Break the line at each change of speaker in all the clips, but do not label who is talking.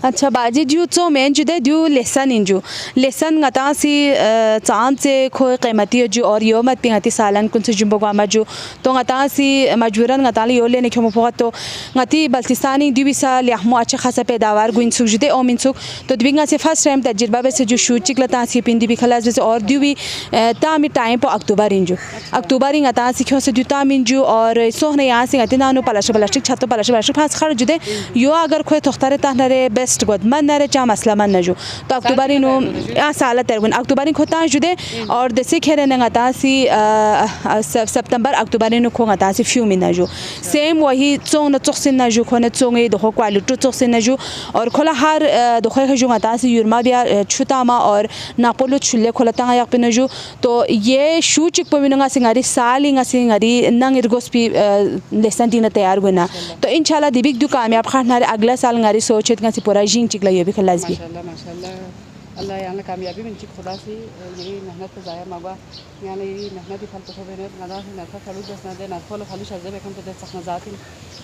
اچھا باجی جو تو مین جو دے جو لسن انجو لسن غتا سی چاند سے کھو قیمتی جو اور یومت پینتی سالن کن سے جنبو گاما جو تو غتا سی مجبورن غتا لی یولے نے کھمو بہت تو غتی بلتستانی دیو سا لیحمو اچھا خاصا پیداوار گوین سوک جو دے او من سوک تو دوینگا سے فرسٹ ٹائم تجربہ بے سے جو شوٹ چکلتا سی پندی بھی خلاص بے سے اور دیو بھی تامی ٹائم پو اکتوبر انجو اکتوبر غتا سی کھو سے دیو تام انجو اور سوہنے یہاں سے غتی نانو پلاشا پلاشک چھتو پلاشا پلاشک پاس خر جو دے یو اگر کوئی تختار تہنرے بیسٹ گود من نرے چا مسئلہ من نجو تو اکتوبری نو سالہ ترگون اکتوبری کھوتا جدے اور دسی کھیرے نغتا سی سپتمبر اکتوبری نو کھو غتا سی فیو من نجو سیم وہی چونگ نہ چوکسن نجو کھونے چونگے دخو کوالٹو چوکسن نجو اور کھولا ہر دخو جو غتا سی یورما بیا چھتاما اور ناپولو چھلے کھولا تاں یق پہ نجو تو یہ شو چک پوینگا سنگاری سالی نگا سنگاری ننگ ارگوس پی لسن دینا تیار گنا تو انشاءاللہ دیبک دو کامیاب خاطر اگلا سال نگاری سوچت گا سی پورا جین چکلا یہ بھی خلاص بھی
ماشاءاللہ اللہ یعنی کامیابی من چک خدا سی یہی محنت کو ضائع مگا یعنی یہی محنت پھل تو ہوے ندا سے نفع فلو بس نہ دے نہ فلو فلو شذ بکم تو سخن ذات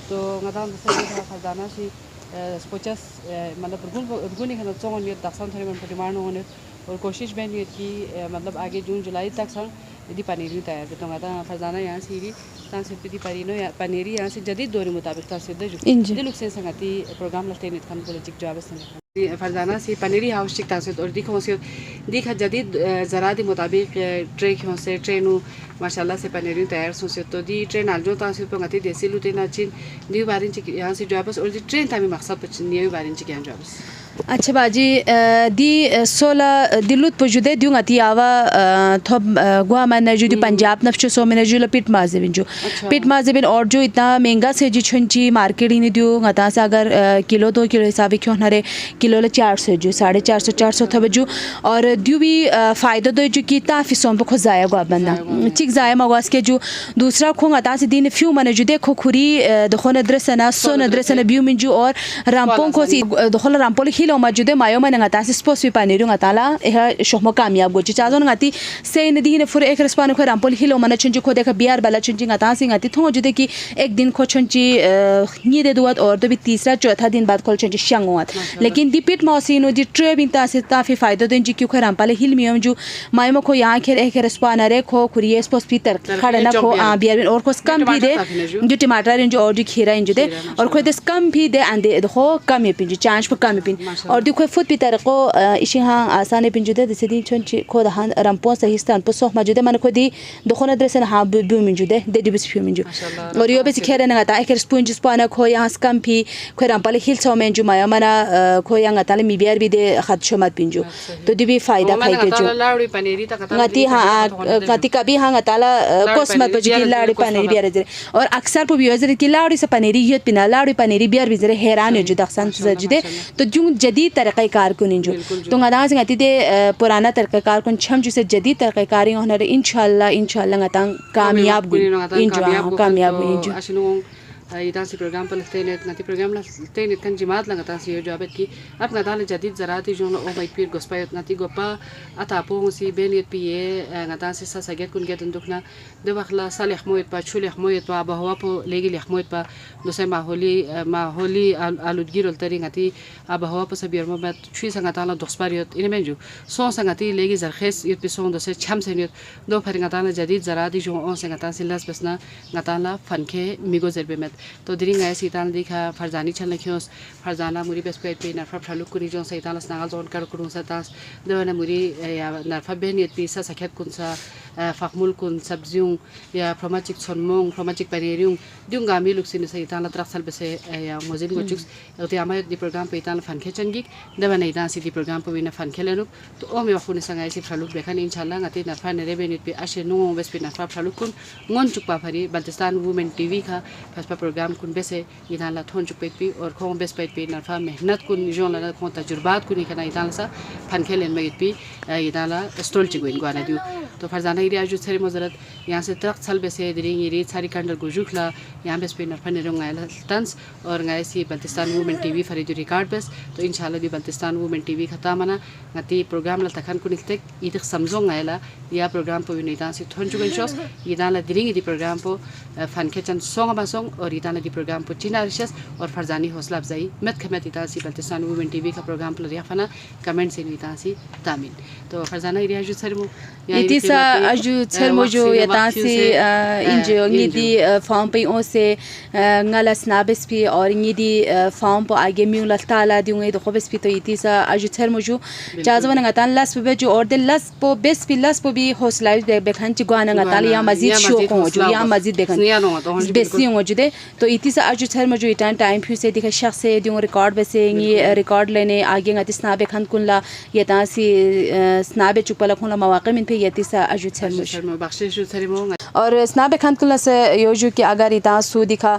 تو ندا سے خزانہ سی سپوچس مطلب رگونی کھنا چون یہ دکسان تھری من ڈیمانڈ ہونے اور کوشش بین یہ کی مطلب آگے جون جولائی تک سن دی پنیری تیار تو ندا خزانہ یہاں سی تانسیب دی پنیری یہاں سے جدید دور مطابق تانسیب دے جو لوگ سے سنگتی پروگرام لگتے ہیں کھان پولیٹک جواب سے فرزانہ سی پنیری ہاؤس چک تانسیب اور دیکھو سے دیکھا جدید زراعتی مطابق ٹریک ہوں سے ٹرینوں ماشاءاللہ سے پنیری تیار سو سے تو دی ٹرین الجو تانسیب تو گتی دیسی لوٹے نہ چین دیو بارین چک یہاں سے جواب اور دی ٹرین تھا بھی مقصد پچ نیو بارین چک یہاں جواب
اچھا باجی دی سولا دلوت پوجودے دیو غتی آوا تھوب گوا من جو دی پنجاب نفچ سو من جو پیٹ مازبن جو پیٹ مازبن اور جو اتنا مہنگا سے جی چھنچی مارکیٹ ہی دیو غتا سے اگر کلو 2 کلو حساب کیوں نرے کلو 400 جو 450 400 تھا جو اور دیو بھی فائدہ دو جو کی تافی سوم کو ضائع گوا بننا چک ضائع مواس کے جو دوسرا کھو غتا سے دین فیو من جو دیکھو کھوری دخون درسنا سو ندرسنا بیو من جو اور رامپون کو سی دخول رامپول لو مجودے مایو من غتا سی سپوس پی پانیرو غتالا شوم کامیاب گوچ چازون غتی سے ندی نے فور ایک رسپان کو رامپول ہیلو من چنج کو دیکھ بیار بلا چنج غتا سی غتی تھو جدے کی ایک دن کو چنچی نی دے دوت اور دو بھی تیسرا چوتھا دن بعد کول چنج شنگوات لیکن دی پیٹ موسینو دی ٹریبنگ تا سے تافی فائدہ دین جی کیو رامپال ہیل میوم جو مایو کو یہاں کھر ایک رسپان رے کھو کھری سپوس پی تر کھڑا نہ کھو بیار اور کو کم بھی دے جو ٹماٹر جو اور جو کھیرا انج دے اور کو دس کم بھی دے اندے دو کم پین جو چانچ پر کم پین اور دیکھو فوت بھی طریقو اشی ہاں آسان پن جدے دس دی چون کو دہان رامپو سہیستان پو سوخ مجدے من کو دی دخون ادرس ہاں بو من جدے دے دی بس من جو اور یو بس کھیرے نہ تا ایک سپونج سپانا کھو یہاں کم بھی کھو رامپال ہیل سو من جو مایا منا کھو یہاں تال می بیار بھی دے خط شمات پن جو تو دی بھی فائدہ کھائی کے جو غتی ہاں غتی کبھی ہاں تالا کوسمت بج کی لاڑی پنیری بیار دے اور اکثر پو بیوزر کی لاڑی سے پنیری یت پنا لاڑی پنیری بیار بھی زرے حیران جو دخسان سجدے تو جو جدید طریقہ کار کن جو تو غدا سے غتی دے پرانا طریقہ کار کن چھم جو سے جدید طریقہ کاری ہونر انشاءاللہ غتا کامیاب گو کامیاب جو
ایدان سی پروگرام پر لگتے ہیں نتی پروگرام لگتے ہیں کن جماعت لگتا سی جو ابد کی اب ندال جدید زراعتی جو او بایت پیر گسپا نتی گوپا اتاپو سی بینیت پیے ندان سی ساگت کن گیتن دکھنا دو بخلا سال احمویت پا چول احمویت پا بہوا پو لیگی احمویت پا دوسرے ماحولی آلودگی رولتری نتی بہوا پو سبیر مبت چوی سنگتالا دخسپاریت این من جو سون سنگتی لیگی زرخیس یت پی سون دوسرے چھم سنیت دو پھر نتالا جدید زراعتی جو اون سنگتان سی لاس بسنا نتالا فنکے میگو زربے میں تو درینگ ہے سیتان دیکھا فرزانی چل لکھیوس فرزانہ موری بس پیٹ پی نرفا پھلو کنی جو سیتان لسناغل زون کر کرون ستاس دونا موری یا نرفا بہنیت پی سا سکھت کن سا فخمول کن سبزیوں یا فرماچک سنمون فرماچک پنیریوں دیوں گامی لوگ سین سیتان لطرف سل بسے یا موزین گوچکس اغتیامہ دی پروگرام پہ ایتان فن کھیچن گیک دونا ایتان سی دی پروگرام پہ وینا فن کھیلنو تو او میں وقفونی سنگائی سی پھلو بکھن انشاءاللہ غتی نرفا نرے بہنیت پی اشے نو بس پی نرفا پھلو کن نون چکپا پھری بلتستان وومن ٹی وی کا پھسپا پروگرام کن بسے ایتان لاتھون چک پیت پی اور کھون بس پیت پی نرفا محنت کن جون لنا کھون تجربات کنی کنا ایتان لسا فن کھیلن میت پی ایتان لا اسٹول چگوین گوانا دیو تو فرزانہ ایری اجو سری مزرت یہاں سے ترق سل بسے درین یہ ریت ساری کنڈر گوجوکلا یہاں بس پہ نرفن رنگ تنس اور سی بلتستان وومن ٹی وی فرید ریکارڈ بس تو انشاءاللہ دی بلتستان وومن ٹی وی خطا منا نتی پروگرام لا تکن کو نکتک یہ سمجھوں گا یا پروگرام پہ نیتان سے تھون چکن شوس یہ دان درین دی پروگرام پہ فن کیچن سونگ با سونگ اور یہ دان دی پروگرام پہ چینا رشس اور فرزانی حوصلہ افزائی مت کھمت ایتا سی بلتستان وومن ٹی وی کا پروگرام پہ ریافنا کمنٹ سے نیتان سی تامین تو فرزانہ ایری اجو سرمو
ایتیسا اجو سرمو جو یتان سے انجو دی فارم پہ اون سے ngala snabes pi or ngidi farm po age mi ultala di ngai do khobes pi to itisa aju ther moju jazwan ngatan las pe jo or de las po bes pi las po bi hosla be bekhan chi gwana ngatal ya mazid sho ko jo ya mazid bekhan besi moju de to itisa aju ther moju itan time phi se dikha shakhs se di record be se ngi record lene age ngati snabe khan kunla yeta si snabe chupala khunla mawaqi min pe yetisa aju ther moju
bakhshish jo therimo
اور snabe khan kunla se yoju ki agar ita su dikha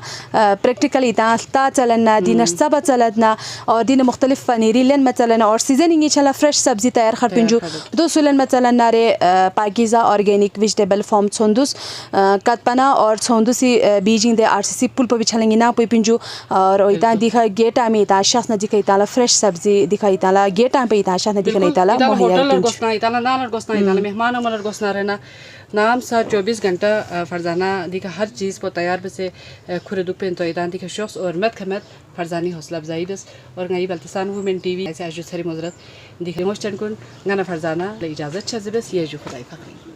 practically تا چلنا دین سبا چلنا اور دین مختلف فنیری لن مثلا اور seasoning چلا فریش سبزی تیار خر پنجو دو سولن مثلا رے پاکیزا آرگینک ویجیٹیبل فارم چھوندوس کتپنا اور چھوندوسی بیجنگ دے آر سی سی پل پہ چھلنگی نا پہ پنجو اور ایتا دکھا گیٹا میں ایتا شخص نہ دکھا ایتا فریش سبزی دکھا ایتا گیٹا پہ ایتا شخص نہ دکھا ایتا مہیا
گوسنا ایتا نان گوسنا ایتا مہمان امر گوسنا رہنا نام سا 24 گھنٹہ فرزانہ دیکھا ہر چیز کو تیار بسے کھرے دپین تو ایدان دیکھا شخص اور مت کھمت فرزانی حوصلہ افزائی بس اور گئی بلتستان وومن ٹی وی ایسے اجو سری مزرت دیکھ موشٹن کن گانا فرزانہ اجازت چھ بس یہ جو خدای فقیر